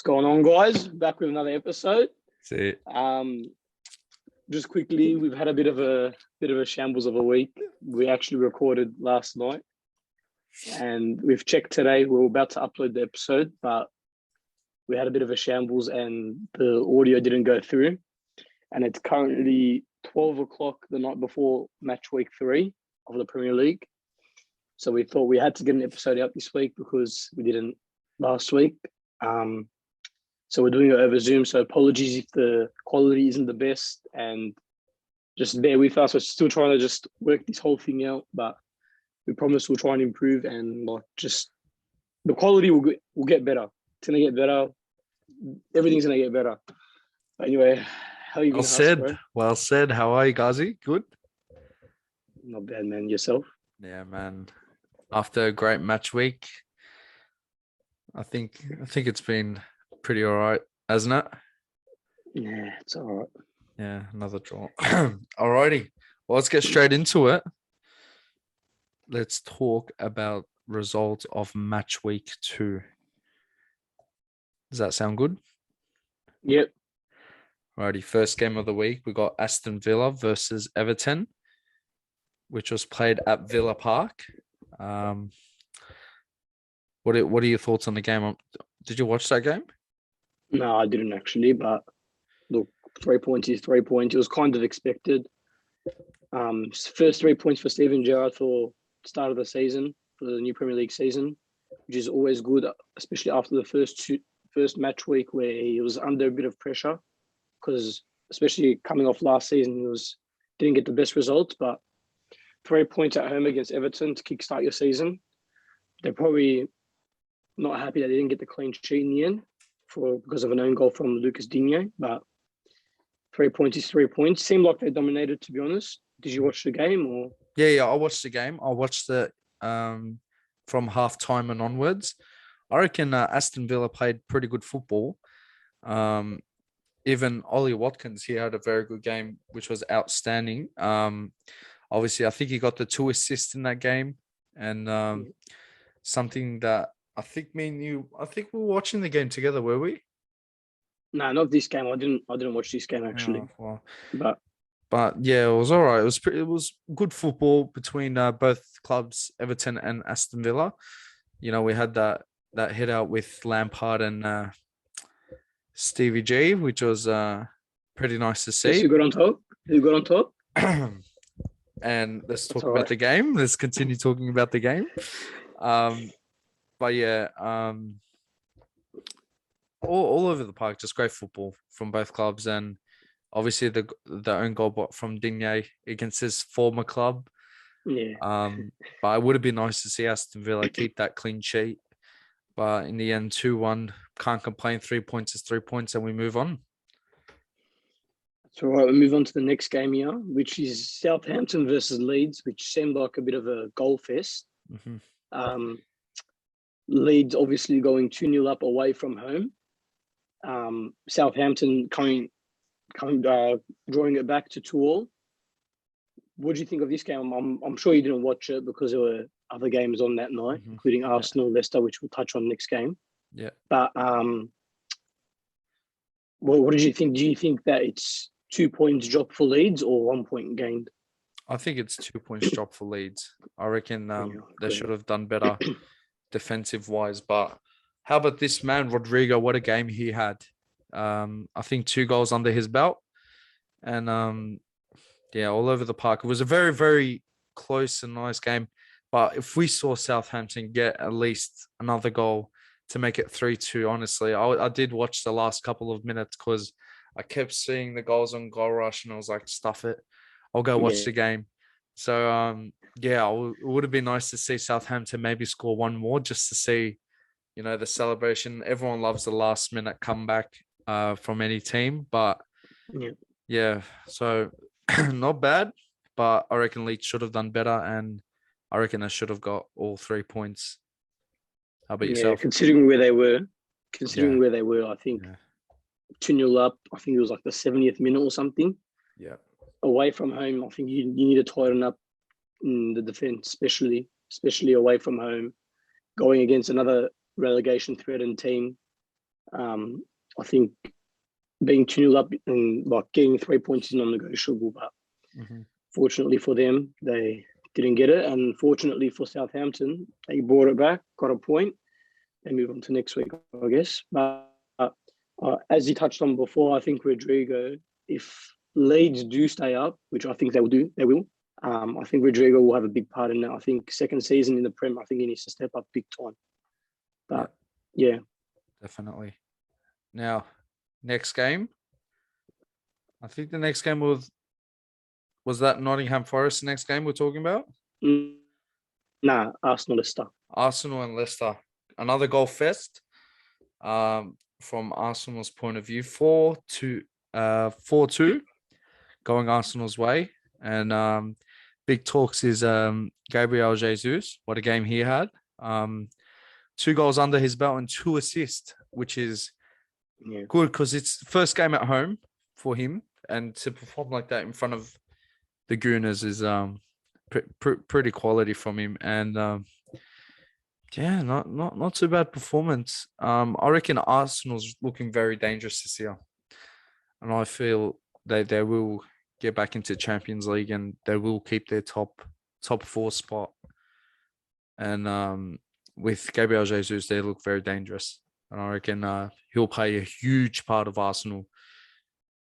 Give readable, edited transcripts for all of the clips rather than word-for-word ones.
What's going on, guys? Back with another episode. See, Um, just quickly, we've had a bit of a shambles of a week. We actually recorded last night, and we've checked today. We're about to upload the episode, but we had a bit of a shambles, and the audio didn't go through. And it's currently 12 o'clock the night before match week 3 of the Premier League. So we thought we had to get an episode out this week because we didn't last week. So we're doing it over Zoom. So apologies if the quality isn't the best, and just bear with us. We're still trying to just work this whole thing out, but we promise we'll try and improve, and just the quality will get better. It's gonna get better. Everything's gonna get better. But anyway, how you been? Well said. How are you, Ghazi? Good. Not bad, man. Yourself? Yeah, man. After a great match week, I think it's been pretty all right, hasn't it? Yeah, it's all right. Yeah, another draw. Alrighty. Well, let's get straight into it. Let's talk about results of match week 2. Does that sound good? Yep. Alrighty. First game of the week, we got Aston Villa versus Everton, which was played at Villa Park. What are your thoughts on the game? Did you watch that game? No, I didn't actually, but look, 3 points is 3 points. It was kind of expected. First 3 points for Steven Gerrard for start of the season, for the new Premier League season, which is always good, especially after the first match week where he was under a bit of pressure, because especially coming off last season, he didn't get the best results. But 3 points at home against Everton to kickstart your season, they're probably not happy that they didn't get the clean sheet in the end because of an own goal from Lucas Digne. But 3 points is 3 points. Seemed like they dominated, to be honest. Did you watch the game or? Yeah, I watched the game. I watched it from half time and onwards. I reckon Aston Villa played pretty good football. Even Ollie Watkins, he had a very good game, which was outstanding. Obviously, I think he got the 2 assists in that game, and something that I think we were watching the game together, were we? No, not this game. I didn't watch this game actually. Oh, well. But yeah, it was all right. It was good football between both clubs, Everton and Aston Villa. You know, we had that hit out with Lampard and Stevie G, which was pretty nice to see. Yes, who got on top? And let's talk about the game. Let's continue talking about the game. But yeah, all over the park, just great football from both clubs, and obviously the own goal from Digne against his former club. Yeah. But it would have been nice to see Aston Villa keep that clean sheet. But in the end, 2-1, can't complain. 3 points is 3 points, and we move on. So all right, we move on to the next game here, which is Southampton versus Leeds, which seemed like a bit of a goal fest. Mm-hmm. Leeds obviously going 2-0 up away from home. Southampton drawing it back to 2-2. What do you think of this game? I'm sure you didn't watch it because there were other games on that night, including Arsenal, Leicester, which we'll touch on next game. Yeah. But what did you think? Do you think that it's 2 points dropped for Leeds or 1 point gained? I think it's 2 points dropped for Leeds. I reckon they should have done better defensive-wise. But how about this man, Rodrigo? What a game he had. I think 2 goals under his belt. And, all over the park. It was a very, very close and nice game. But if we saw Southampton get at least another goal to make it 3-2, honestly, I did watch the last couple of minutes because I kept seeing the goals on Goal Rush and I was like, stuff it. I'll go watch the game. So, it would have been nice to see Southampton maybe score one more just to see, the celebration. Everyone loves the last minute comeback from any team. But, so not bad. But I reckon Leeds should have done better, and I reckon they should have got all 3 points. How about yourself? Considering where they were, I think 2-0 up. I think it was like the 70th minute or something. Yeah. Away from home, I think you need to tighten up in the defense, especially away from home, going against another relegation threatened team. I think being 2-0 up and like getting 3 points is non-negotiable, but Mhm. fortunately for them, they didn't get it. And fortunately for Southampton, they brought it back, got a point, and move on to next week, I guess. But as you touched on before, I think Rodrigo, if Leeds do stay up, which I think they will. I think Rodrigo will have a big part in that. I think second season in the Prem, I think he needs to step up big time. Yeah, But yeah, definitely. Now, next game. I think the next game was that Nottingham Forest next game we're talking about? Mm, nah, Arsenal Leicester. Arsenal and Leicester. Another goal fest. From Arsenal's point of view, 4-2 going Arsenal's way. And big talks is Gabriel Jesus. What a game he had. 2 goals under his belt and 2 assists, which is good because it's first game at home for him, and to perform like that in front of the Gooners is pretty quality from him. And yeah, not too bad performance. I reckon Arsenal's looking very dangerous this year, and I feel they will get back into Champions League and they will keep their top 4 spot. And with Gabriel Jesus, they look very dangerous, and I reckon he'll play a huge part of Arsenal.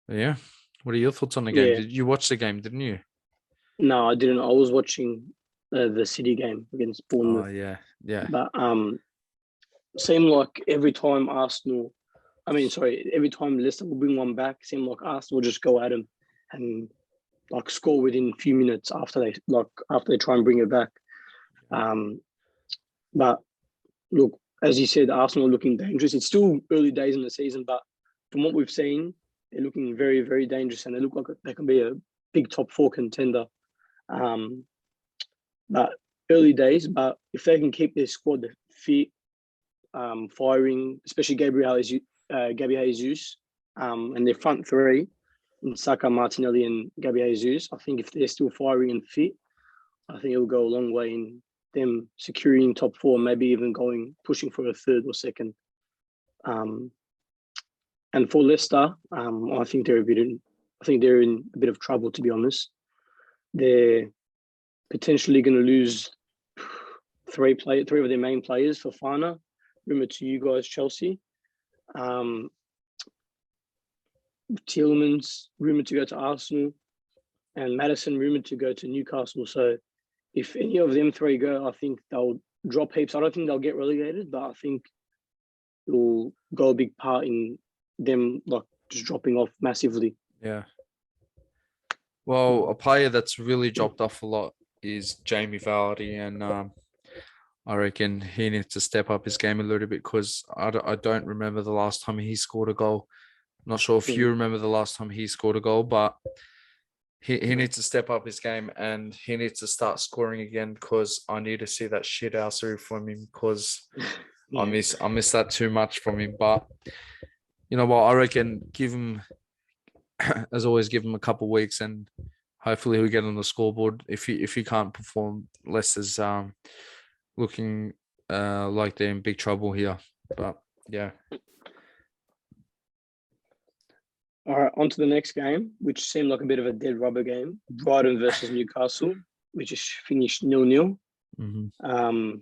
But yeah, what are your thoughts on the game? Yeah. Did you watch the game? Didn't you? No, I didn't. I was watching the City game against Bournemouth. Oh yeah. But seemed like every time every time Leicester will bring one back, seemed like Arsenal will just go at them and like score within a few minutes after they try and bring it back. But look, as you said, Arsenal are looking dangerous. It's still early days in the season, but from what we've seen, they're looking very, very dangerous, and they look like they can be a big top 4 contender. But early days. But if they can keep their squad fit, firing, especially Gabriel Jesus, and their front 3, in Saka, Martinelli, and Gabriel Jesus, I think if they're still firing and fit, I think it'll go a long way in them securing top 4, maybe even pushing for a 3rd or 2nd. And for Leicester, I think they're in a bit of trouble, to be honest. They're potentially going to lose 3 of their main players for Fana. Rumour to you guys, Chelsea. Tielemans rumoured to go to Arsenal, and Maddison rumoured to go to Newcastle. So if any of them 3 go, I think they'll drop heaps. I don't think they'll get relegated, but I think it will go a big part in them like just dropping off massively. Yeah. Well, a player that's really dropped off a lot is Jamie Vardy, and I reckon he needs to step up his game a little bit because I don't remember the last time he scored a goal. Not sure if you remember the last time he scored a goal, but he needs to step up his game and he needs to start scoring again because I need to see that shit ousery from him because I miss that too much from him. But you know what? I reckon give him, as always, give him a couple of weeks and hopefully he'll get on the scoreboard. If he can't perform, Leicester's looking like they're in big trouble here. But yeah. All right, on to the next game, which seemed like a bit of a dead rubber game. Brighton versus Newcastle, which is finished 0-0. Mm-hmm.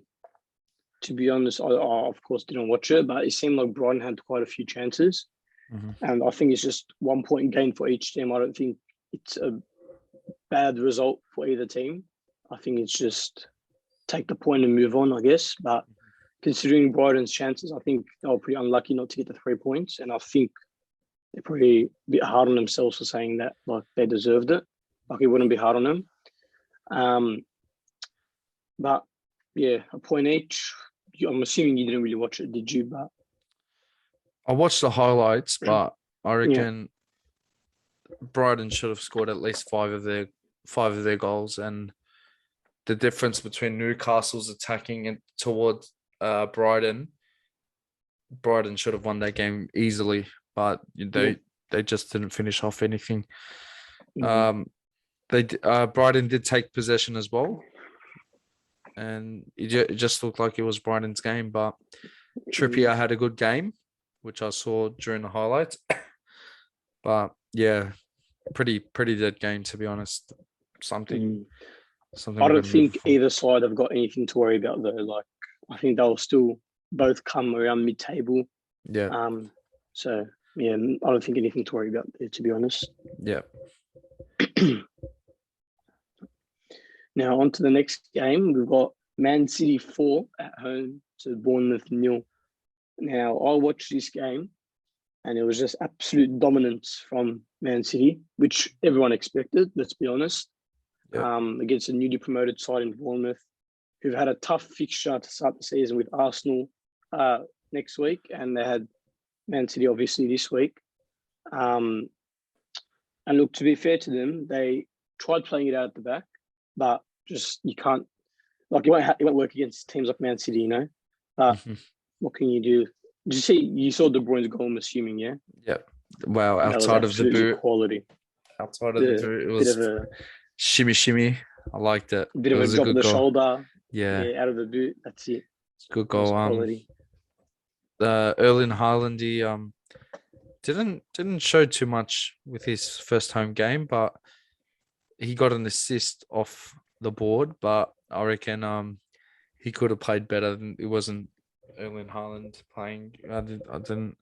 To be honest, I of course didn't watch it, but it seemed like Brighton had quite a few chances. Mm-hmm. And I think it's just 1 point gain for each team. I don't think it's a bad result for either team. I think it's just take the point and move on, I guess. But considering Brighton's chances, I think they were pretty unlucky not to get the 3 points. And I think they're pretty a bit hard on themselves for saying that like they deserved it. Like it wouldn't be hard on them. But yeah, a point each. I'm assuming you didn't really watch it, did you? But I watched the highlights, but I reckon Brighton should have scored at least 5 of their goals, and the difference between Newcastle's attacking and towards Brighton should have won that game easily, but they just didn't finish off anything. Brighton did take possession as well, and it just looked like it was Brighton's game. But Trippier had a good game. which I saw during the highlights. But yeah, pretty dead game, to be honest. Something I we're don't gonna move think on. either side have got anything to worry about though. Like I think they'll still both come around mid-table. Yeah, So yeah, I don't think anything to worry about there, to be honest. yeah. Now on to the next game. We've got Man City 4 at home to Bournemouth 0. Now I watched this game and it was just absolute dominance from Man City, which everyone expected, let's be honest. Yeah. Against a newly promoted side in Bournemouth, who've had a tough fixture to start the season with Arsenal next week, and they had Man City obviously this week. And look, to be fair to them, they tried playing it out at the back, but just you can't, like it won't work against teams like Man City, you know. But what can you do? Did you saw De Bruyne's goal? I'm assuming, yeah. Yeah. Wow. That was Outside of the absolutely boot, quality. outside of the boot, it Bit was of a shimmy. I liked it. bit It of a was a drop of good the goal. shoulder, Yeah, out of the boot. That's it. good That was goal. quality. Erling Haaland, he didn't show too much with his first home game, but he got an assist off the board. But I reckon he could have played better. It wasn't Erling Haaland playing. I didn't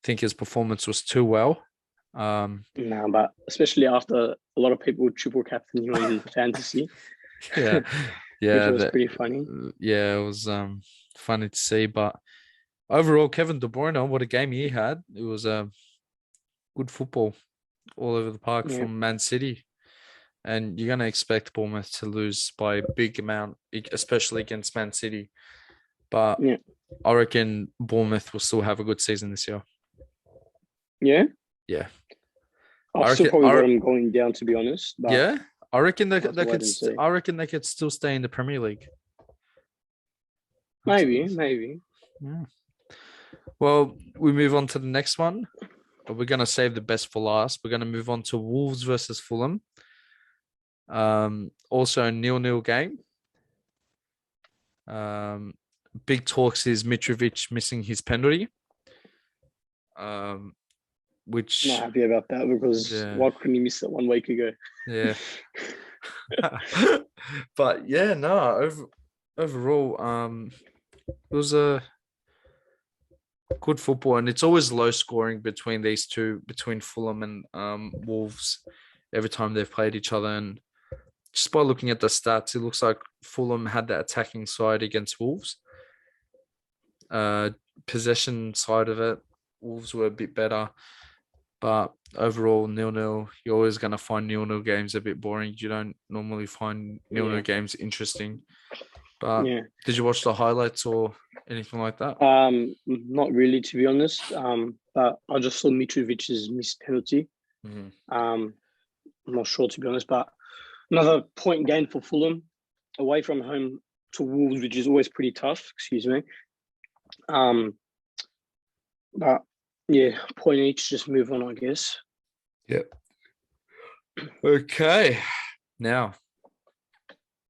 think his performance was too well. No, but especially after a lot of people triple captain you in fantasy. Yeah, Which was pretty funny. Yeah, it was funny to see. But overall, Kevin De Bruyne, what a game he had! It was good football all over the park from Man City, and you're gonna expect Bournemouth to lose by a big amount, especially against Man City. But I reckon Bournemouth will still have a good season this year. Yeah. Yeah. I've still probably got them going down, to be honest. But yeah, I reckon they we'll could. I reckon they could still stay in the Premier League. Maybe. Yeah. Well, we move on to the next one, but we're gonna save the best for last. We're gonna move on to Wolves versus Fulham. Also a 0-0 game. Big talks is Mitrovic missing his penalty. Which not happy about that because why couldn't he miss it 1 week ago? Yeah. But yeah, no, overall, it was a good football, and it's always low scoring between these two, between Fulham and Wolves, every time they've played each other. And just by looking at the stats, it looks like Fulham had the attacking side against Wolves. Possession side of it, Wolves were a bit better. But overall, 0-0, you're always going to find 0-0 games a bit boring. You don't normally find 0-0 games interesting. But did you watch the highlights or anything like that? Not really, to be honest. But I just saw Mitrovic's missed penalty. I'm not sure, to be honest. But another point gain for Fulham, away from home to Wolves, which is always pretty tough. Excuse me. But yeah, point each, just move on, I guess. Yep. Okay. Now,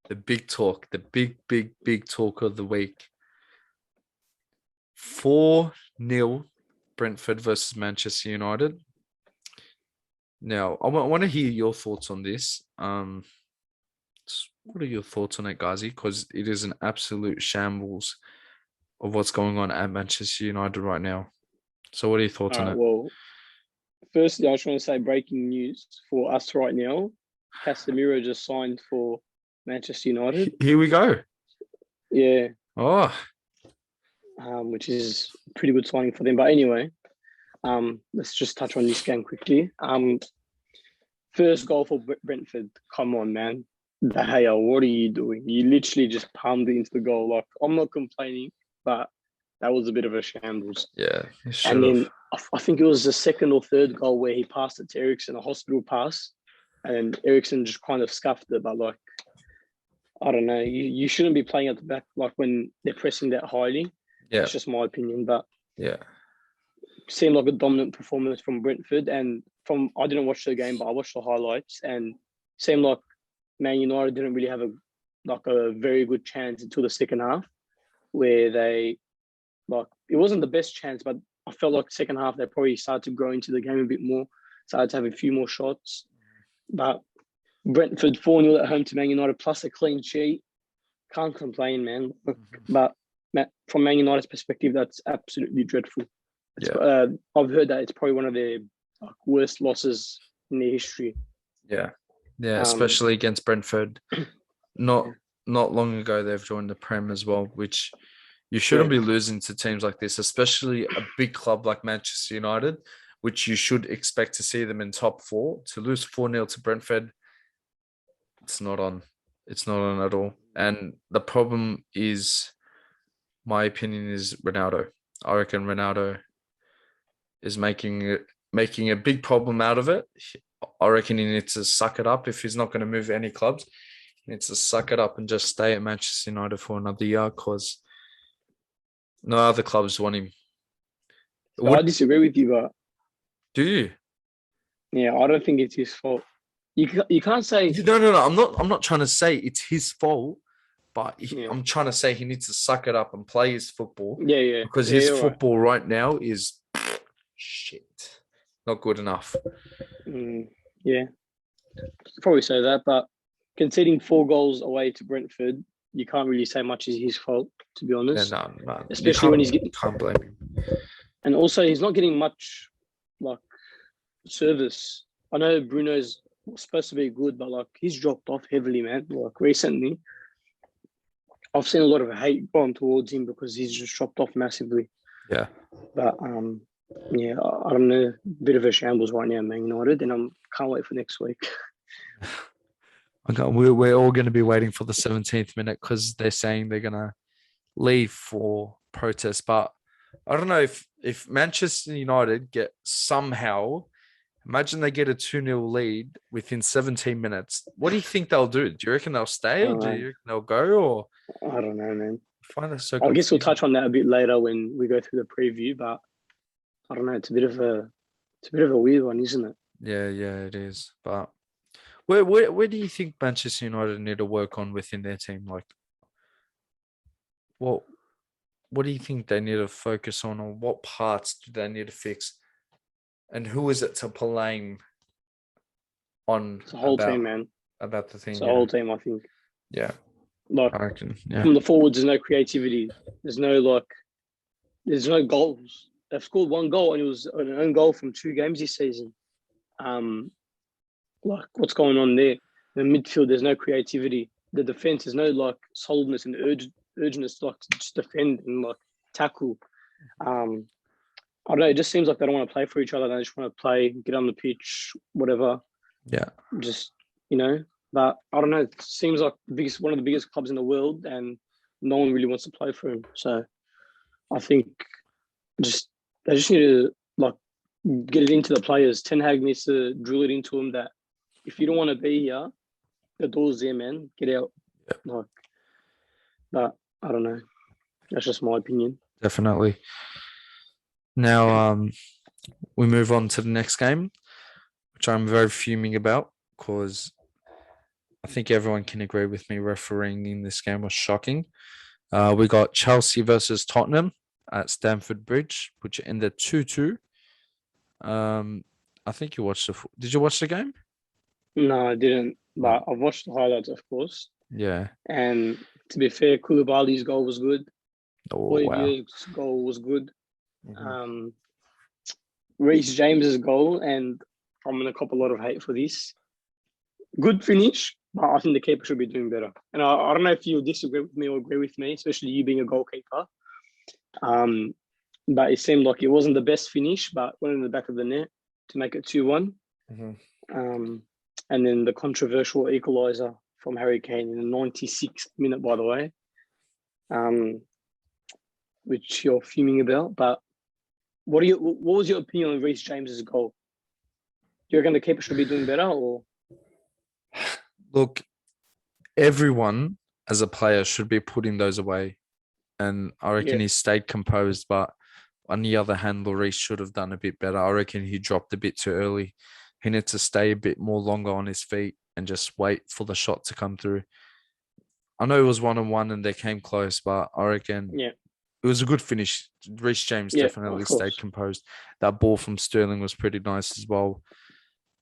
the big talk, the big talk of the week. 4-0 Brentford versus Manchester United. Now, I want to hear your thoughts on this. What are your thoughts on it, Ghazi? Because it is an absolute shambles of what's going on at Manchester United right now. So what are your thoughts on it? Well, firstly, I just want to say breaking news for us right now. Casemiro just signed for Manchester United. Here we go. Yeah. Oh. Which is a pretty good signing for them. But anyway, let's just touch on this game quickly. First goal for Brentford. Come on, man. De Gea, what are you doing? You literally just palmed it into the goal. Like, I'm not complaining, but that was a bit of a shambles. Yeah. And then I think it was the second or third goal where he passed it to Eriksen, a hospital pass, and Eriksen just kind of scuffed it. But like, I don't know. You shouldn't be playing at the back like when they're pressing that highly. Yeah. It's just my opinion, but yeah, seemed like a dominant performance from Brentford. And I didn't watch the game, but I watched the highlights, and seemed like Man United didn't really have a very good chance until the second half, where they it wasn't the best chance, but I felt like second half they probably started to grow into the game a bit more, started to have a few more shots. But Brentford 4-0 at home to Man United plus a clean sheet. Can't complain, man. But from Man United's perspective, that's absolutely dreadful. I've heard that it's probably one of their worst losses in their history. Yeah, especially against Brentford. Not long ago, they've joined the Prem as well, which you shouldn't be losing to teams like this, especially a big club like Manchester United, which you should expect to see them in top four. To lose 4-0 to Brentford, it's not on. It's not on at all. And the problem is, my opinion is Ronaldo. I reckon Ronaldo is making a big problem out of it. I reckon he needs to suck it up if he's not going to move any clubs. He needs to suck it up and just stay at Manchester United for another year because no other clubs want him. So I disagree with you, but do you? Yeah, I don't think it's his fault. You can't say no. I'm not trying to say it's his fault, but I'm trying to say he needs to suck it up and play his football. Yeah. Because his football right now is shit, not good enough. Yeah, probably say that, but conceding 4 goals away to Brentford, you can't really say much is his fault, to be honest. Yeah, no. Especially when he's getting. Can't blame him. And also, he's not getting much service. I know Bruno's supposed to be good, but he's dropped off heavily, man. Recently, I've seen a lot of hate gone towards him because he's just dropped off massively. Yeah. But I don't know. Bit of a shambles right now, Man United, and I can't wait for next week. Okay, we're all going to be waiting for the 17th minute because they're saying they're going to leave for protest. But I don't know if Manchester United get somehow, imagine they get a 2-0 lead within 17 minutes. What do you think they'll do? Do you reckon they'll stay or do you reckon they'll go? Or I don't know, man. I find that so I guess we'll touch on that a bit later when we go through the preview. But I don't know. It's a bit of a weird one, isn't it? Yeah, it is. But where do you think Manchester United need to work on within their team? What do you think they need to focus on, or what parts do they need to fix? And who is it to blame on? It's the whole team, man. About the thing. It's the whole team, I think. Yeah. I reckon. Yeah. From the forwards, there's no creativity. There's no goals. They've scored 1 goal, and it was an own goal from 2 games this season. What's going on there? The midfield, there's no creativity. The defense, there's no solidness and urgency to just defend and tackle. I don't know. It just seems like they don't want to play for each other. They just want to play, get on the pitch, whatever. Yeah. Just But I don't know. It seems like one of the biggest clubs in the world, and no one really wants to play for him. So I think they just need to get it into the players. Ten Hag needs to drill it into them that if you don't want to be here, the door's there, man. Get out. Yeah. But I don't know. That's just my opinion. Definitely. Now we move on to the next game, which I'm very fuming about because I think everyone can agree with me. Refereeing in this game was shocking. We got Chelsea versus Tottenham at Stamford Bridge, which ended 2-2. I think you watched Did you watch the game? No, I didn't. But I've watched the highlights, of course. Yeah. And to be fair, Koulibaly's goal was good. Wow. Goal was good. Mm-hmm. Reece James's goal, and I'm going to cop a lot of hate for this. Good finish, but I think the keeper should be doing better. And I don't know if you disagree with me or agree with me, especially you being a goalkeeper. But it seemed like it wasn't the best finish, but went in the back of the net to make it 2-1. Mm-hmm. And then the controversial equaliser from Harry Kane in the 96th minute, by the way, which you're fuming about. But what was your opinion on Reece James's goal? Do you reckon the keeper should be doing better, or? Look, everyone as a player should be putting those away. And I reckon he stayed composed, but on the other hand, Lloris should have done a bit better. I reckon he dropped a bit too early. He needs to stay a bit more longer on his feet and just wait for the shot to come through. I know it was 1-on-1 and they came close, but I reckon it was a good finish. Reece James Yeah, definitely of course. stayed composed. That ball from Sterling was pretty nice as well.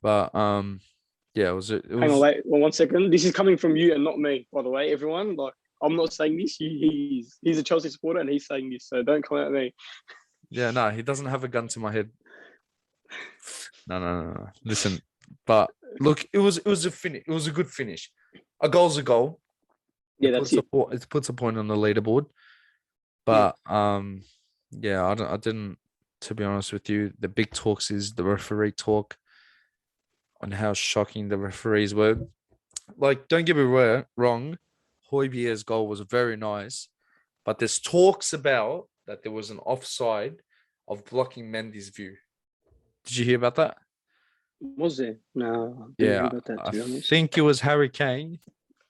But yeah, it Hang on, was wait, well, 1 second. This is coming from you and not me, by the way, everyone. Like, I'm not saying this. He's a Chelsea supporter and he's saying this, so don't come at me. yeah, no, he doesn't have a gun to my head. No. Listen, but look, it was a finish. It was a good finish. A goal's a goal. Yeah, that's it. It puts a point on the leaderboard. But yeah, I didn't. To be honest with you, the big talks is the referee talk on how shocking the referees were. Like, don't get me wrong, Højbjerg's goal was very nice, but there's talks about that there was an offside of blocking Mendy's view. Did you hear about that? Was there? No, I didn't hear about that, to be I honest. think it was Harry Kane.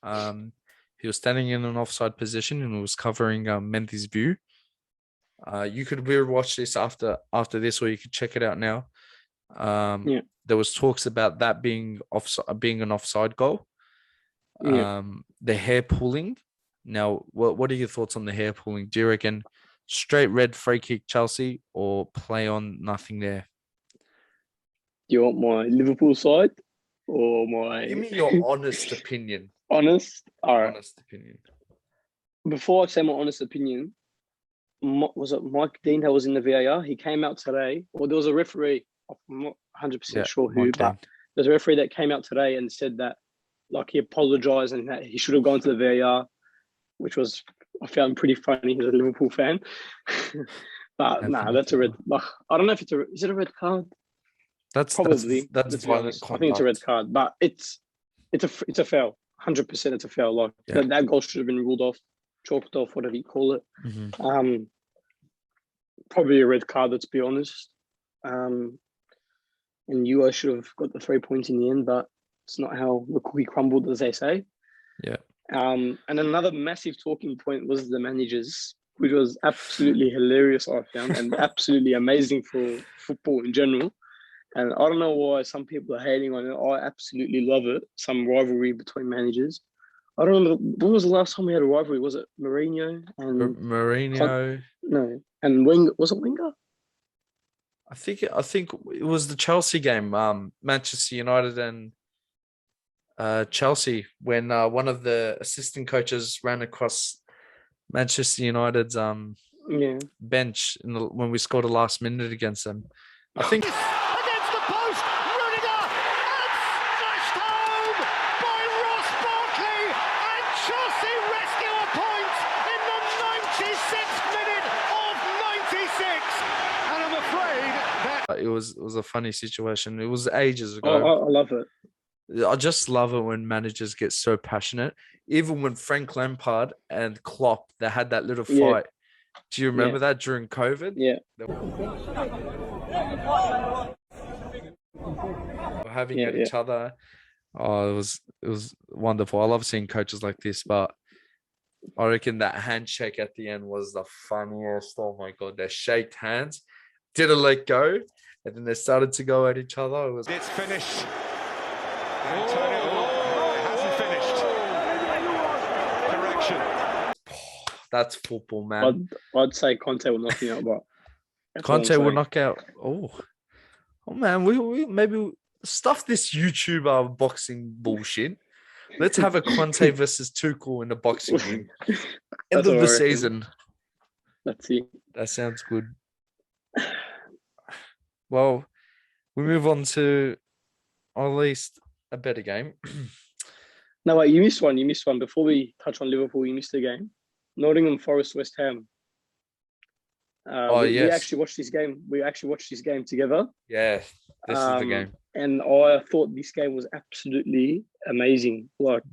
He was standing in an offside position and was covering Mendy's view. You could rewatch this after this, or you could check it out now. There was talks about that being an offside goal. The hair pulling. Now, what are your thoughts on the hair pulling? Do you reckon straight red free kick Chelsea or play on nothing there? Do you want my Liverpool side or my? Give me your honest opinion. Honest? All right. Honest opinion. Before I say my honest opinion, was it Mike Dean that was in the VAR? He came out today, or there was a referee. I'm not 100% sure who, but there's a referee that came out today and said that, like, he apologized and that he should have gone to the VAR, which was, I found pretty funny. He's a Liverpool fan. But that's a red. I don't know if is it a red card? That's probably that's violent conduct. I think it's a red card, but it's a foul. 100% it's a foul. Like that goal should have been ruled off, chalked off, whatever you call it. Mm-hmm. Probably a red card, let's be honest. And you should have got the 3 points in the end, but it's not how the cookie crumbled, as they say. Yeah. And another massive talking point was the managers, which was absolutely hilarious, I found, and absolutely amazing for football in general. And I don't know why some people are hating on it. I absolutely love it. Some rivalry between managers. I don't know. When was the last time we had a rivalry? Was it Mourinho and Mourinho? No, and Wenger. Was it Wenger? I think it was the Chelsea game. Manchester United and Chelsea, when one of the assistant coaches ran across Manchester United's bench when we scored a last minute against them. I think. Against the post, Rudiger, and smashed home by Ross Barkley, and Chelsea rescue a point in the 96th minute of 96. And I'm afraid that it was a funny situation. It was ages ago. I love it. I just love it when managers get so passionate. Even when Frank Lampard and Klopp, they had that little fight. Do you remember that during COVID? Yeah. They were having at each other. Oh, it was wonderful. I love seeing coaches like this, but I reckon that handshake at the end was the funniest. Oh my God, they shaked hands, didn't let go, and then they started to go at each other. it's finished. Antonio, it hasn't finished. Correction. That's football, man. I'd say Conte will knock him out, but Conte will knock out. Oh man, we maybe stuff this YouTube boxing bullshit. Let's have a Conte versus Tuchel in the boxing ring. End of the season. Let's see. That sounds good. Well, we move on to at least a better game. No, wait, you missed one. Before we touch on Liverpool, you missed a game. Nottingham Forest, West Ham. Yes. We actually watched this game. Together. Yeah, this is the game. And I thought this game was absolutely amazing. Like,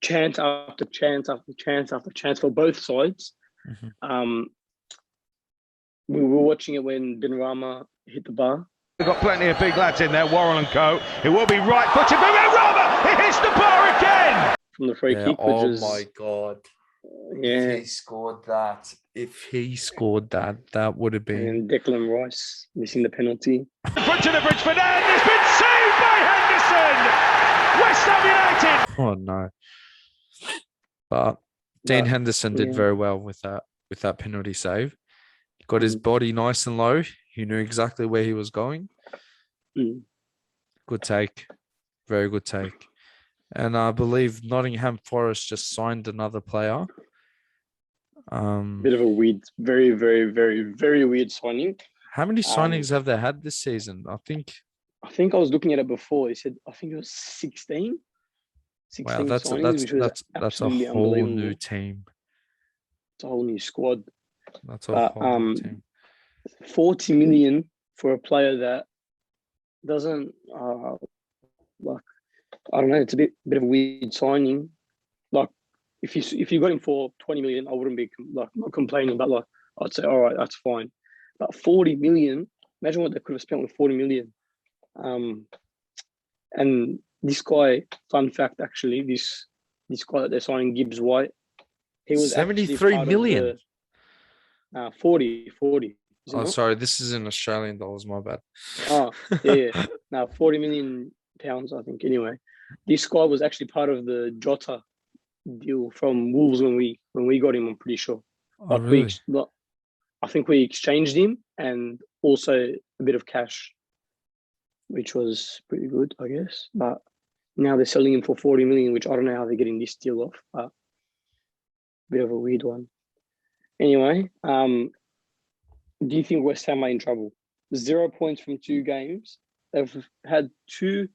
chance after chance after chance after chance for both sides. Mm-hmm. We were watching it when Benrahma hit the bar. We've got plenty of big lads in there, Worrell and co. It will be right-footed, but Benrahma, he hits the bar again! From the free kick, oh my God. Yeah. If he scored that, that would have been... And Declan Rice missing the penalty. In front of the bridge, Fernand has been saved by Henderson! West Ham United! Oh, no. But Dean Henderson did very well with that. with that penalty save. Got his body nice and low. He knew exactly where he was going. Mm. Good take. Very good take. And I believe Nottingham Forest just signed another player. Bit of a weird, very, very, very, very weird signing. How many signings have they had this season? I think I was looking at it before. He said, I think it was 16. 16 wow, signings, which was that's a absolutely whole unbelievable. new team. It's a whole new squad. That's a whole new team. 40 million for a player that doesn't like, I don't know, it's a bit of a weird signing. Like if you got him for 20 million, I wouldn't be like not complaining, but like I'd say all right, that's fine. But 40 million, imagine what they could have spent with 40 million. And this guy, fun fact actually, this guy that they're signing, Gibbs White, he was 73 million. 40. Oh, sorry, this is in Australian dollars. My bad. Oh, yeah. Now 40 million pounds, I think. Anyway, this guy was actually part of the Jota deal from Wolves when we got him. I'm pretty sure. Oh, really? I think we exchanged him and also a bit of cash, which was pretty good, I guess. But now they're selling him for 40 million, which I don't know how they're getting this deal off. But bit of a weird one. Anyway, do you think West Ham are in trouble? 0 points from 2 games. They've had 2.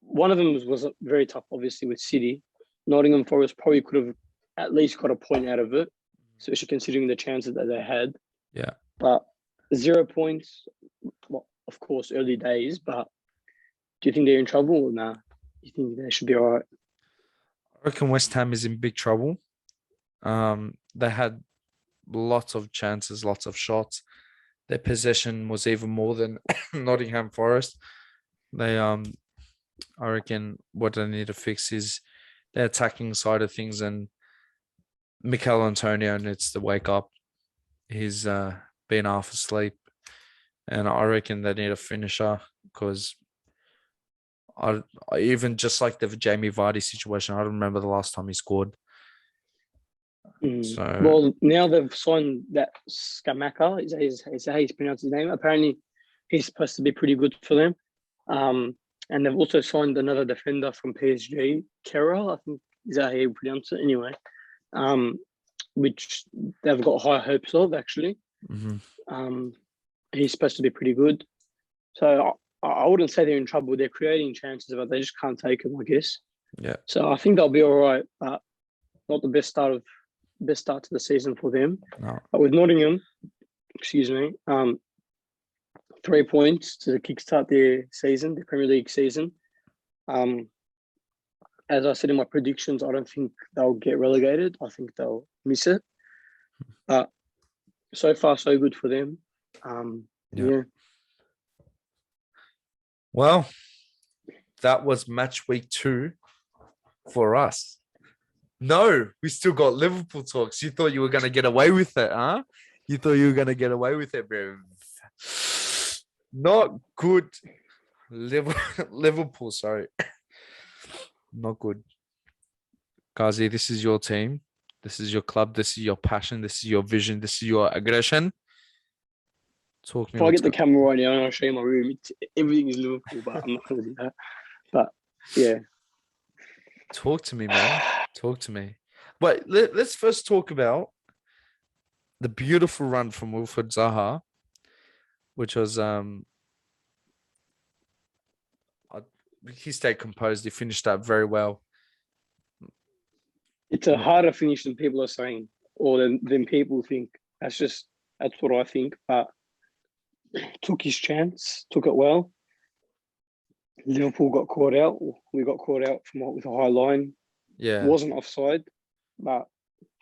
One of them was very tough, obviously, with City. Nottingham Forest probably could have at least got a point out of it, especially considering the chances that they had. Yeah. But 0 points, well, of course, early days, but do you think they're in trouble or nah? You think they should be all right? I reckon West Ham is in big trouble. They had lots of chances, lots of shots. Their possession was even more than Nottingham Forest. They, I reckon what they need to fix is the attacking side of things, and Mikel Antonio needs to wake up. He's been half asleep, and I reckon they need a finisher because I even just like the Jamie Vardy situation, I don't remember the last time he scored. So well, now they've signed that Skamaka. Is that how you pronounce his name? Apparently, he's supposed to be pretty good for them. And they've also signed another defender from PSG, Kera, I think is that how you pronounce it. Anyway, which they've got high hopes of actually. Mm-hmm. He's supposed to be pretty good. So I wouldn't say they're in trouble. They're creating chances, but they just can't take them, I guess. Yeah. So I think they'll be all right, but not the best start to the season for them. No. But with Nottingham, 3 points to kickstart their season, the Premier League season. As I said in my predictions, I don't think they'll get relegated. I think they'll miss it. But so far, so good for them. Yeah. Well, that was match week 2 for us. No, we still got Liverpool talks. You thought you were going to get away with it, huh? You thought you were going to get away with it, bro. Not good. Liverpool, sorry. Not good. Ghazi, this is your team. This is your club. This is your passion. This is your vision. This is your aggression. Talk me. If I get the camera right now and I'll show you my room, everything is Liverpool, but I'm not going to do that. But, yeah. Talk to me, man. Talk to me. But let's first talk about the beautiful run from Wilfred Zaha, which was he stayed composed. He finished up very well. It's a harder finish than people are saying, or than people think. That's what I think. But took his chance, took it well. Liverpool got caught out. We got caught out with a high line. Yeah, wasn't offside, but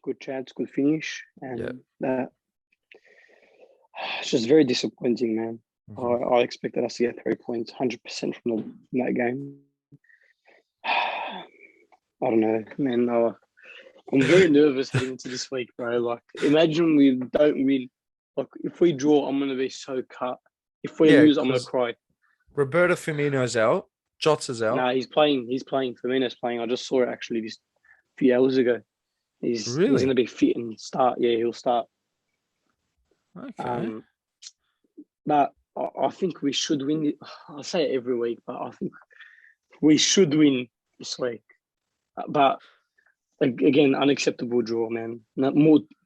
good chance, good finish, and that. It's just very disappointing, man. Mm-hmm. I expected us to get 3 points, 100% from that game. I don't know, man. I'm very nervous heading into this week, bro. Like, imagine we don't win. Like, if we draw, I'm gonna be so cut. If we lose, I'm gonna cry. Roberto Firmino's out. Jota's out. Nah, he's playing. Firmino's playing. I just saw it actually just a few hours ago. He's Really? going to be fit and start. Yeah, he'll start. Okay. But I think we should win. I say it every week, but I think we should win this week. But again, unacceptable draw, man.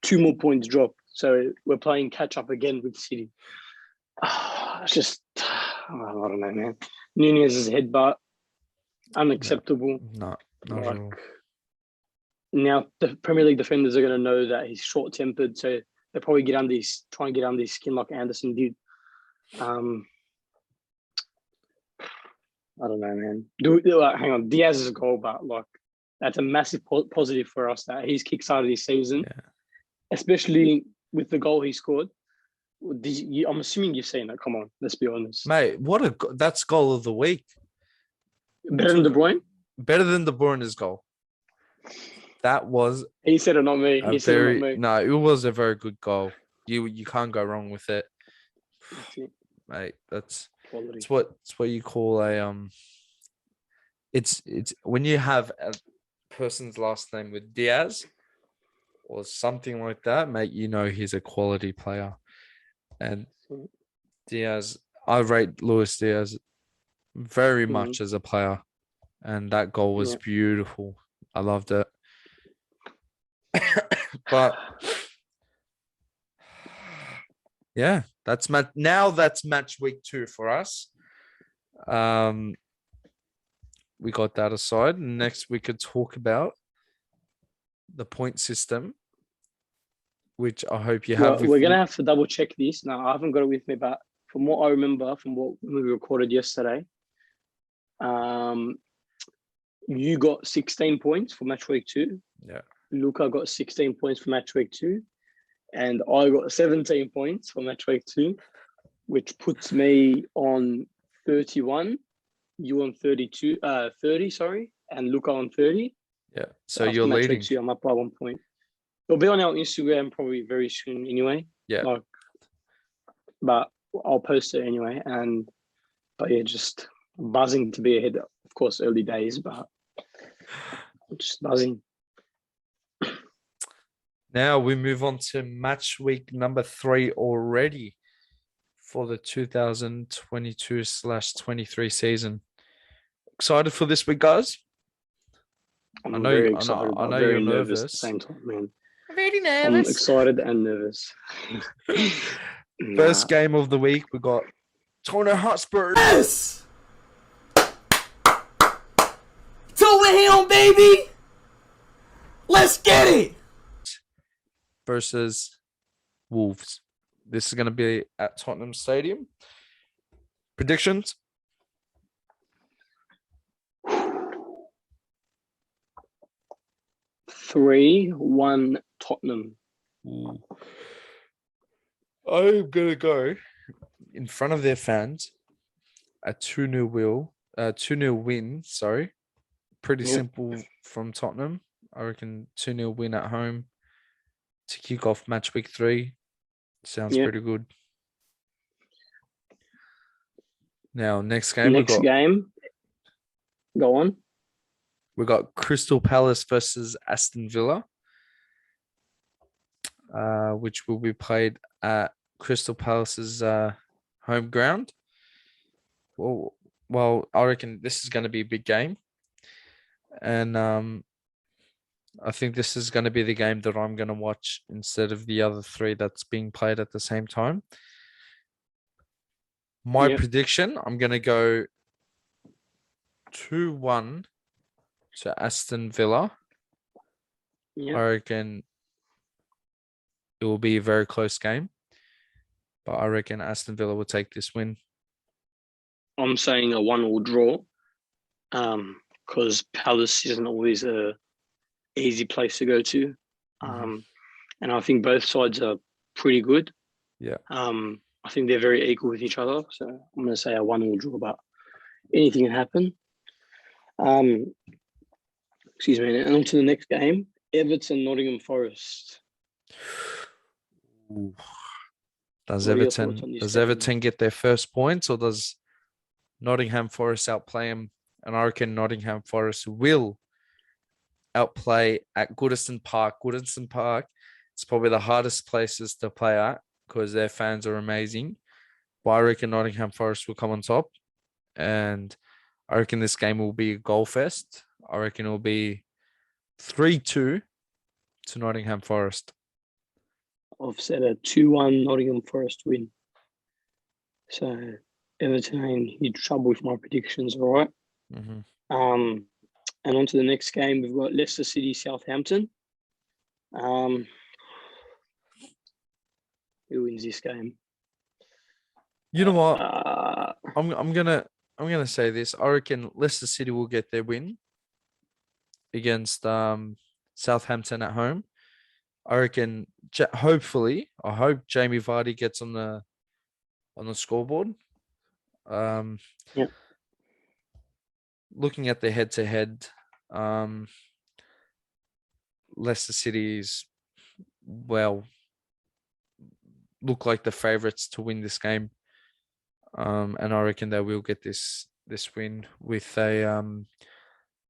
Two more points dropped. So we're playing catch up again with City. It's just, I don't know, man. Nunez's headbutt, unacceptable. No, not at all. Now the Premier League defenders are going to know that he's short-tempered, so they probably try and get under his skin like Anderson did. I don't know, man. Hang on, Diaz's goal, but like that's a massive positive for us that he's kickstarted his season, especially with the goal he scored. I'm assuming you've seen that. Come on, let's be honest, Mate, that's goal of the week. Better than De Bruyne. Better than De Bruyne's goal. That was. He said it, not me. He said it, not me. No, it was a very good goal. You can't go wrong with it, mate. That's what you call a It's when you have a person's last name with Diaz or something like that, mate. You know he's a quality player. And Diaz, I rate Luis Diaz very much as a player, and that goal was beautiful. I loved it. But yeah, that's match week 2 for us. We got that aside. Next, we could talk about the point system, which I hope you have. We're going to have to double check this. Now, I haven't got it with me, but from what I remember, from what we recorded yesterday, you got 16 points for match week 2. Yeah. Luca got 16 points for match week 2. And I got 17 points for match week 2, which puts me on 31. You on 30, and Luca on 30. Yeah. So you're leading. Week 2, I'm up by 1 point. It'll be on our Instagram probably very soon anyway. Yeah. But I'll post it anyway. But yeah, just buzzing to be ahead. Of course, early days, but just buzzing. Now we move on to match week number 3 already for the 2022/23 season. Excited for this week, guys? I'm very excited. I know you're nervous at the same time, man. Very nervous. I'm excited and nervous. First game of the week, we got Tottenham Hotspur. Yes! Tottenham, baby! Let's get it! Versus Wolves. This is going to be at Tottenham Stadium. Predictions? 3-1 Tottenham. I'm going to go in front of their fans. A 2-0 win, sorry. Pretty simple from Tottenham. I reckon 2-0 win at home to kick off match week 3. Sounds pretty good. Now, next game. Go on. We got Crystal Palace versus Aston Villa, which will be played at Crystal Palace's home ground. Well, I reckon this is going to be a big game. And I think this is going to be the game that I'm going to watch instead of the other 3 that's being played at the same time. My prediction, I'm going to go 2-1 to Aston Villa. I reckon it will be a very close game, but I reckon Aston Villa will take this win. I'm saying a 1-1 draw, because Palace isn't always a easy place to go to, and I think both sides are pretty good. Yeah. I think they're very equal with each other, so I'm going to say a 1-1 draw, but anything can happen. Excuse me. And on to the next game, Everton, Nottingham Forest. Ooh. Does Everton get their first points, or does Nottingham Forest outplay them? And I reckon Nottingham Forest will outplay at Goodison Park. Goodison Park, it's probably the hardest places to play at because their fans are amazing. But I reckon Nottingham Forest will come on top. And I reckon this game will be a goal fest. I reckon it'll be 3-2 to Nottingham Forest. I've said a 2-1 Nottingham Forest win. So Everton are in huge trouble with my predictions, all right? Mm-hmm. And on to the next game, we've got Leicester City, Southampton. Who wins this game? You know what? Uh, I'm gonna say this. I reckon Leicester City will get their win against Southampton at home. I reckon. Hopefully, I hope Jamie Vardy gets on the scoreboard. Yep. Looking at the head-to-head, Leicester City's look like the favourites to win this game. And I reckon they will get this win with a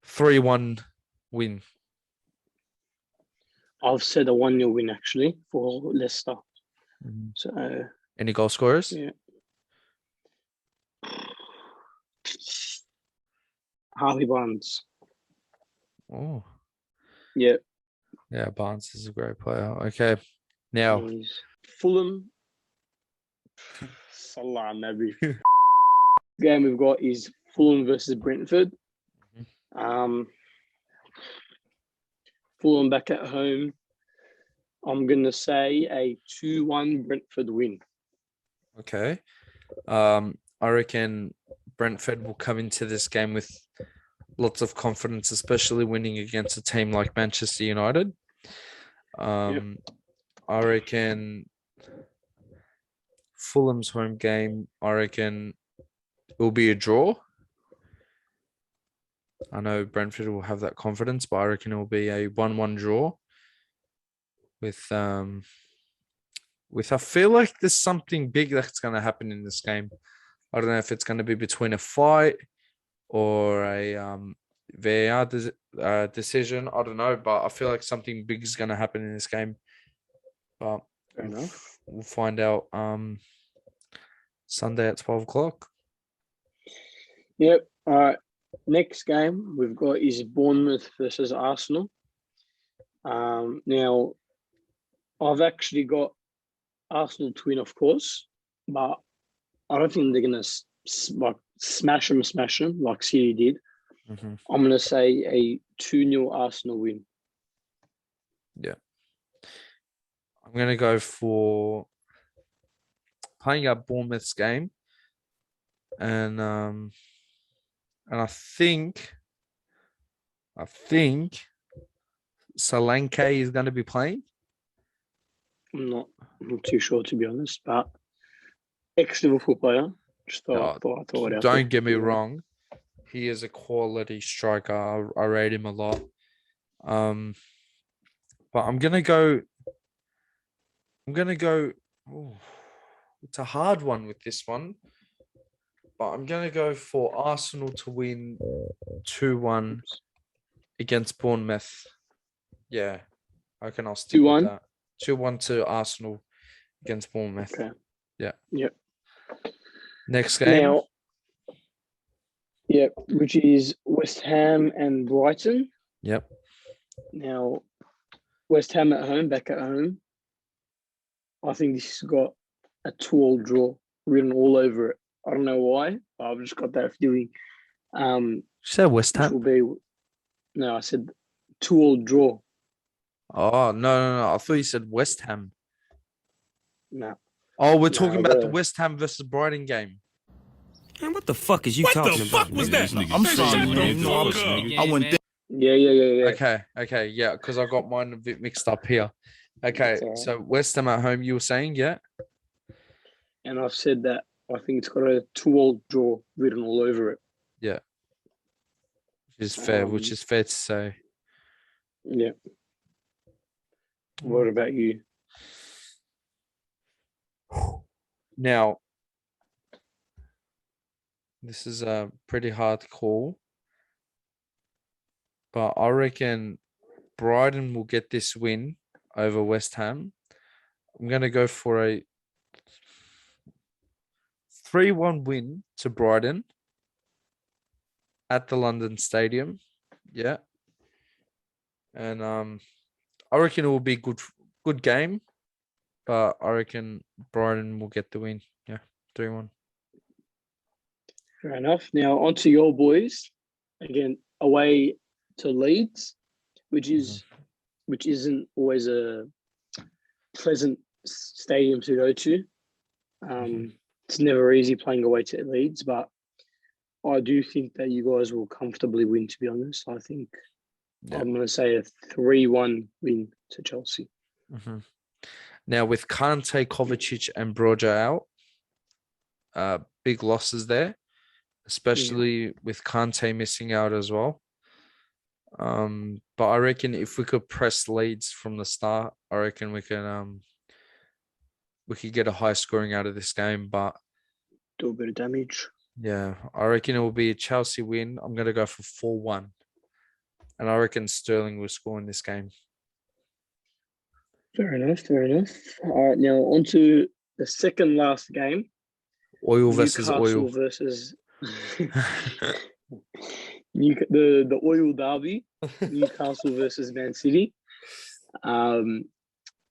3-1 win. I've said a 1-0 win actually for Leicester. Mhm. So Any goal scorers? yeah. Harvey Barnes. Oh, Yeah. yeah, Barnes is a great player. Okay, now He's Fulham. Salah, maybe. Game we've got is Fulham versus Brentford. Fulham back at home. I'm gonna say a 2-1 Brentford win. okay, I reckon Brentford will come into this game with lots of confidence, especially winning against a team like Manchester United. I reckon Fulham's home game, I reckon it will be a draw. I know Brentford will have that confidence, but I reckon it will be a 1-1 draw. With I feel like there's something big that's going to happen in this game. I don't know if it's going to be between a fight or a VAR decision. I don't know, but I feel like something big is going to happen in this game. But Fair enough. we'll find out Sunday at 12 o'clock. Yep. All right. Next game we've got is Bournemouth versus Arsenal. Now, I've actually got Arsenal to win, of course, but I don't think they're gonna smash them like City did. Mm-hmm. I'm gonna say a 2-0 Arsenal win. Yeah. I'm going to go for playing up Bournemouth's game. And I think Solanke is going to be playing. I'm not too sure, to be honest, but ex-Liverpool player. Just thought it out. Don't get me wrong. He is a quality striker. I rate him a lot. But I'm going to go. It's a hard one with this one. But I'm going to go for Arsenal to win 2-1 against Bournemouth. Yeah. I reckon I'll stick 2-1? with that. 2-1 to Arsenal against Bournemouth. Okay. Yeah. Yep. Next game. Now, yep, which is West Ham and Brighton. Yep. Now, West Ham at home, back at home. I think this has got a 2-2 draw written all over it. I don't know why, but I've just got that feeling. You said West Ham? I said 2-2 draw. Oh, no. I thought you said West Ham. No. Oh, we're talking about the West Ham versus Brighton game. Man, what the fuck is you talking about? What the fuck was that? I'm sorry, man. I wouldn't. Yeah. Okay, yeah, because I got mine a bit mixed up here. Okay, Right. so West Ham at home, you were saying, yeah? And I've said that I think it's got a 2-2 draw written all over it. Yeah. Which is fair to say. Yeah. What about you? Now, this is a pretty hard call, but I reckon Brighton will get this win over West Ham. I'm going to go for a 3-1 win to Brighton at the London Stadium. Yeah. And I reckon it will be good game, but I reckon Brighton will get the win. Yeah, 3-1. Fair enough. Now on to your boys. Again, away to Leeds, which isn't always a pleasant stadium to go to. It's never easy playing away to Leeds, but I do think that you guys will comfortably win, to be honest. I think I'm going to say a 3-1 win to Chelsea. Now, with Kante, Kovacic and Broja out, big losses there, especially with Kante missing out as well. But I reckon if we could press Leeds from the start, I reckon we could get a high scoring out of this game. But do a bit of damage. Yeah, I reckon it will be a Chelsea win. I'm going to go for 4-1. And I reckon Sterling will score in this game. Fair enough. All right, now on to the second last game. Oil versus Newcastle oil. versus the oil derby. Newcastle versus Man City.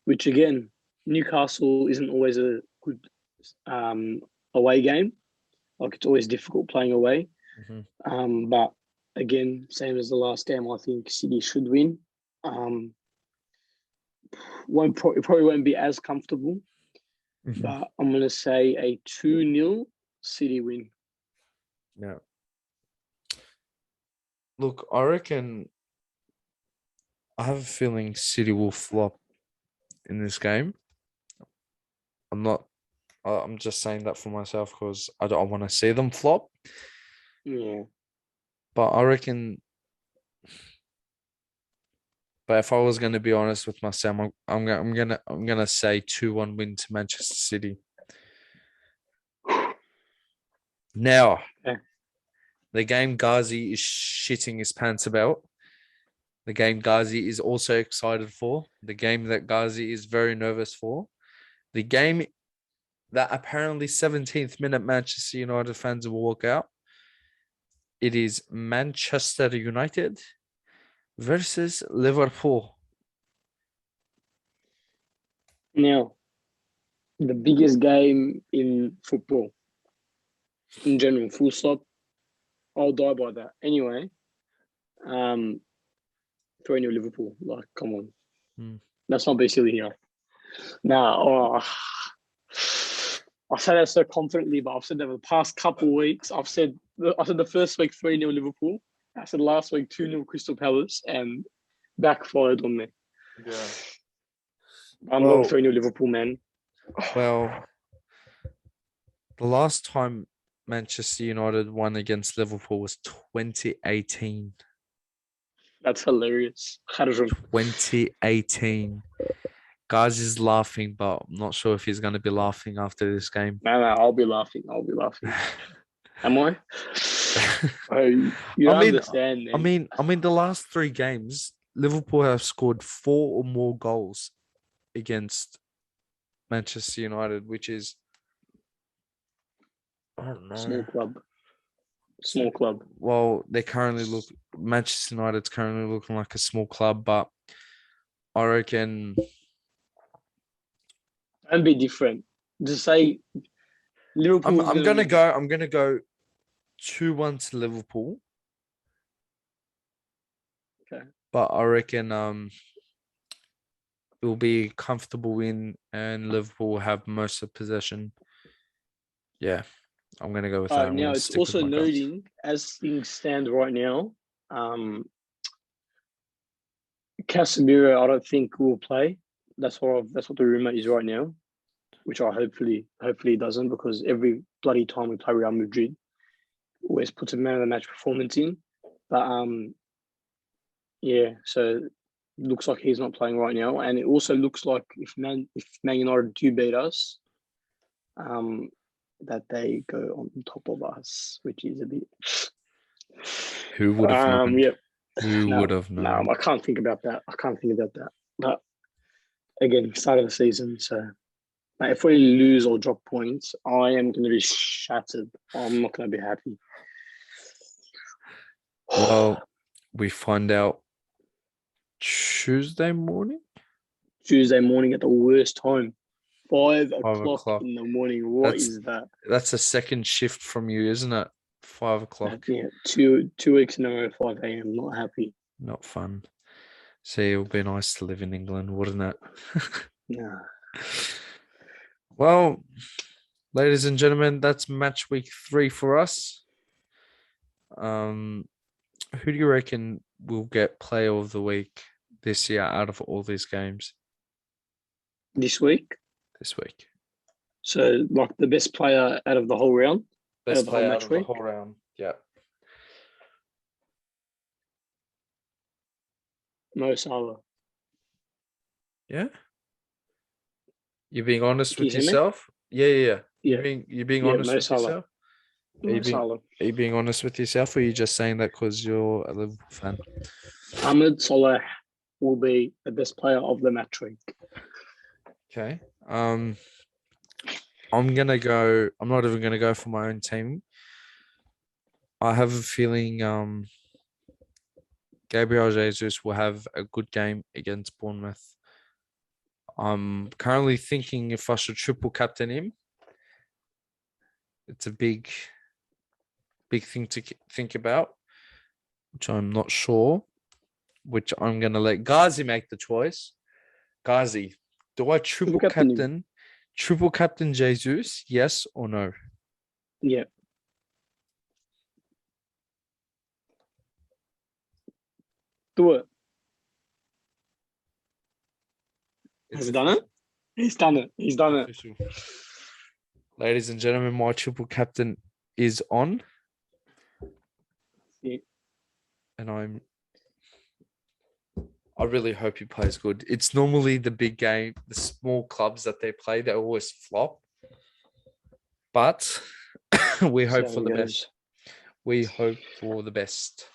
Which again, Newcastle isn't always a good away game. Like it's always difficult playing away. But again, same as the last game, I think City should win. Probably won't be as comfortable, but I'm going to say a 2-0 City win. Yeah. Look, I reckon I have a feeling City will flop in this game. I'm just saying that for myself because I don't want to see them flop. Yeah. But I reckon. But if I was going to be honest with myself, I'm gonna say 2-1 win to Manchester City. Now, the game Ghazi is shitting his pants about. The game Ghazi is also excited for. The game that Ghazi is very nervous for. The game that apparently 17th minute Manchester United fans will walk out. It is Manchester United versus Liverpool. Now, the biggest game in football, in general, full stop. I'll die by that. Anyway, 3-0 Liverpool. Like, come on. Let's not be silly here. Now, I say that so confidently, but I've said that for the past couple of weeks. I said the first week 3-0 Liverpool. I said last week 2-0 Crystal Palace, and backfired on me. Yeah. I'm going 3-0 Liverpool, man. Well, the last time Manchester United won against Liverpool was 2018. That's hilarious. 2018. Guys is laughing, but I'm not sure if he's going to be laughing after this game. No, I'll be laughing. Am I? You understand, man. I mean, the last 3 games, Liverpool have scored 4 or more goals against Manchester United, which is, I don't know. Small club. Well, Manchester United's currently looking like a small club, but I reckon. Don't be different. Just say Liverpool. I'm gonna go 2-1 to Liverpool. Okay. But I reckon it will be a comfortable win and Liverpool will have most of possession. Yeah, I'm going to go with that. Now, it's also noting, as things stand right now, Casemiro, I don't think will play. That's what the rumor is right now, which I hopefully doesn't, because every bloody time we play Real Madrid, always puts a man of the match performance in. But yeah, so looks like he's not playing right now, and it also looks like if Man United do beat us, that they go on top of us, which is a bit. Who would have known? Yeah. Who No, would have no, known? I can't think about that. But again, start of the season, so like, if we lose or drop points, I am going to be shattered. I'm not going to be happy. Well, we find out Tuesday morning. Tuesday morning at the worst time, 5 o'clock. o'clock in the morning. What That's- is that? That's a second shift from you, isn't it? 5 o'clock. Yeah, two weeks in a row, 5 a.m. Not happy. Not fun. See, it would be nice to live in England, wouldn't it? Nah. Well, ladies and gentlemen, that's match week 3 for us. Who do you reckon will get player of the week this year out of all these games This week. this week? So, like the best player out of the whole round. Best the whole player match out of the week? whole round. Yeah. Mo Salah. Yeah. You're being honest Can you with hear me? yourself? Yeah. Yeah. You're being Yeah, honest Mo with Salah. yourself? Are you Mo Salah. Are you being honest with yourself, or are you just saying that because you're a Liverpool fan? Ahmed Salah will be the best player of the match week. Okay. I'm gonna go. I'm not even gonna go for my own team. I have a feeling Gabriel Jesus will have a good game against Bournemouth. I'm currently thinking if I should triple captain him. It's a big thing to think about, which I'm not sure. Which I'm gonna let Ghazi make the choice. Ghazi, do I triple captain him. captain Jesus? Yes or no? Yeah. Do it. Has he done it? He's done it. He's done it. Official. Ladies and gentlemen, my triple captain is on. Yeah. And I really hope he plays good. It's normally the big game, the small clubs that they play, they always flop. But we hope So for it the goes. best. We hope for the best.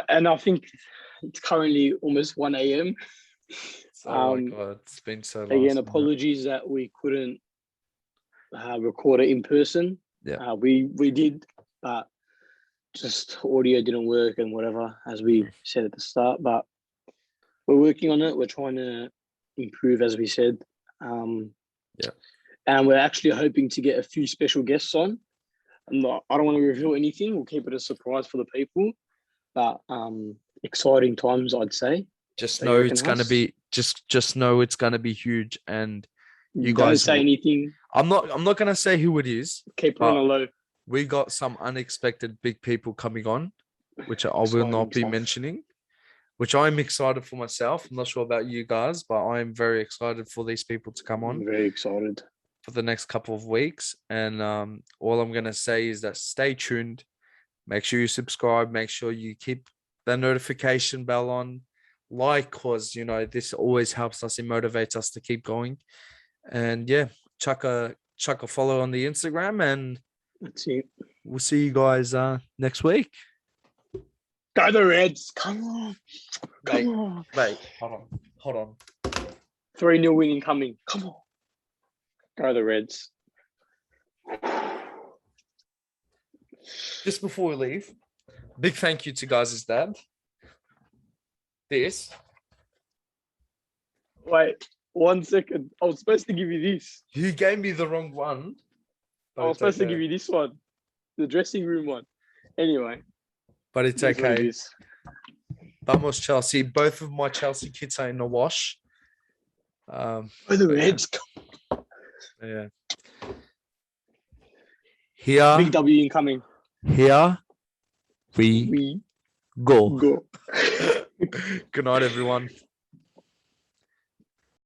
And I think it's currently almost 1 a.m. Oh my God, it's been so long. Again, apologies that we couldn't record it in person. Yeah. We did, but just audio didn't work and whatever, as we said at the start. But we're working on it. We're trying to improve, as we said. Yeah. And we're actually hoping to get a few special guests on. I don't want to reveal anything. We'll keep it a surprise for the people. But exciting times, I'd say. Just So know you reckon, it's gonna Huss? be just know it's gonna be huge. And you Don't guys say will- anything. I'm not gonna say who it is. Keep it on But- a low. We got some unexpected big people coming on, which I will Exciting not be stuff. mentioning, which I'm excited for myself. I'm not sure about you guys, but I'm very excited for these people to come I'm on very excited. for the next couple of weeks. And all I'm going to say is that stay tuned. Make sure you subscribe. Make sure you keep the notification bell on. Like, because, this always helps us. It motivates us to keep going. And yeah, chuck a follow on the Instagram, and That's it. we'll see you guys next week. Go the Reds. Come on. Mate. Come on. Mate, hold on. 3-0 winning coming. Come on. Go the Reds. Just before we leave, big thank you to guys' dad. This, Wait, 1 second. I was supposed to give you this. you gave me the wrong one. I was supposed to give you this one. The dressing room one. Anyway. But it's it is what it okay. is. Vamos Chelsea. Both of my Chelsea kits are in the wash. Go the yeah. Reds. Yeah. Here Big W incoming. we We go. go. Good night, everyone.